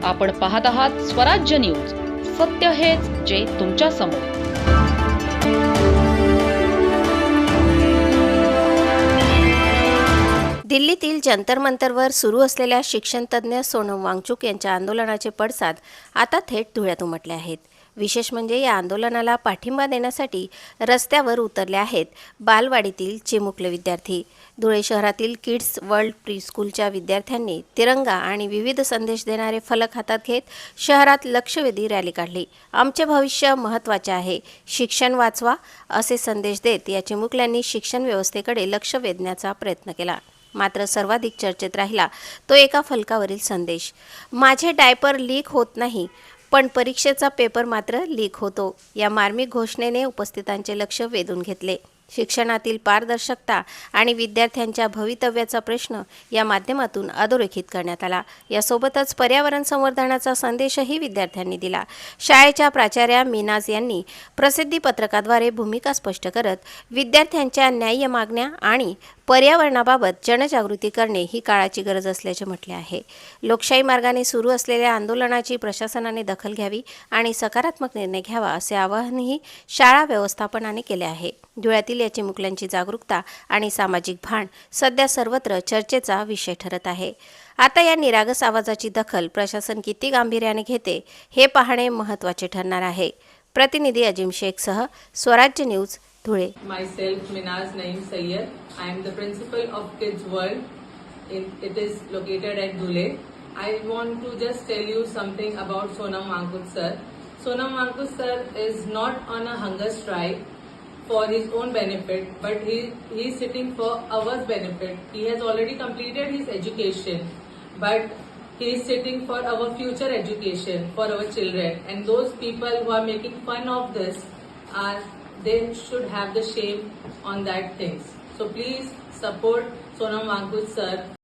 आपण पाहत आहात स्वराज्य न्यूज. सत्य हेच जे तुमच्या समोर. दिल्लीतील जंतर मंतरवर सुरू असलेल्या शिक्षणतज्ज्ञ सोनम वांगचुक यांच्या आंदोलनाचे पडसाद आता थेट धुळ्यात उमटले आहेत. विशेष म्हणजे या आंदोलनाला पाठिंबा देण्यासाठी रस्त्यावर उतरले आहेत बालवाडीतील चिमुकले विद्यार्थी. धुळे शहरातील किड्स वर्ल्ड प्रीस्कूलच्या विद्यार्थ्यांनी तिरंगा आणि विविध संदेश देणारे फलक हातात घेत शहरात लक्षवेधी रॅली काढली. आमचे भविष्य महत्त्वाचे आहे, शिक्षण वाचवा असे संदेश देत या चिमुकल्यांनी शिक्षण व्यवस्थेकडे लक्ष वेधण्याचा प्रयत्न केला. मात्र सर्वाधिक चर्चेत राहिला तो एका फलकावरील संदेश. माझे डायपर लीक होत नाही, पण परीक्षेचा पेपर मात्र लीक होतो. या मार्मिक घोषणेने उपस्थितांचे लक्ष वेधून घेतले. शिक्षणातील पारदर्शकता आणि विद्यार्थ्यांच्या भवितव्याचा प्रश्न या माध्यमातून अधोरेखित करण्यात आला. यासोबतच पर्यावरण संवर्धनाचा संदेशही विद्यार्थ्यांनी दिला. शाळेच्या प्राचार्या मिनाज यांनी प्रसिद्धी पत्रकाद्वारे भूमिका स्पष्ट करत विद्यार्थ्यांच्या न्याय्य मागण्या आणि पर्यावरणाबाबत जनजागृती करणे ही काळाची गरज असल्याचे म्हटले आहे. लोकशाही मार्गाने सुरू असलेल्या आंदोलनाची प्रशासनाने दखल घ्यावी आणि सकारात्मक निर्णय घ्यावा असे आवाहनही शाळा व्यवस्थापनाने केले आहे. धुळ्यातील या चिमुकल्यांची जागरूकता आणि सामाजिक भान सध्या सर्वत्र चर्चेचा विषय ठरत आहे. आता या निरागस आवाजाची दखल प्रशासन किती गांभीर्याने घेते हे पाहणे महत्त्वाचे ठरणार आहे. प्रतिनिधी अजिम शेखसह स्वराज्य news, Dhule. Myself Minaz Naeem Sayyed. I am the principal of Kids World. It is located at Dhule. I want to just tell you something about Sonam Wangchuk sir. Sonam Wangchuk sir is not on a hunger strike for his own benefit, but he is sitting for our benefit. He has already completed his education, but he is sitting for our future education, for our children. And those people who are making fun of this they should have the shame on that things. So please support Sonam Wangchuk sir.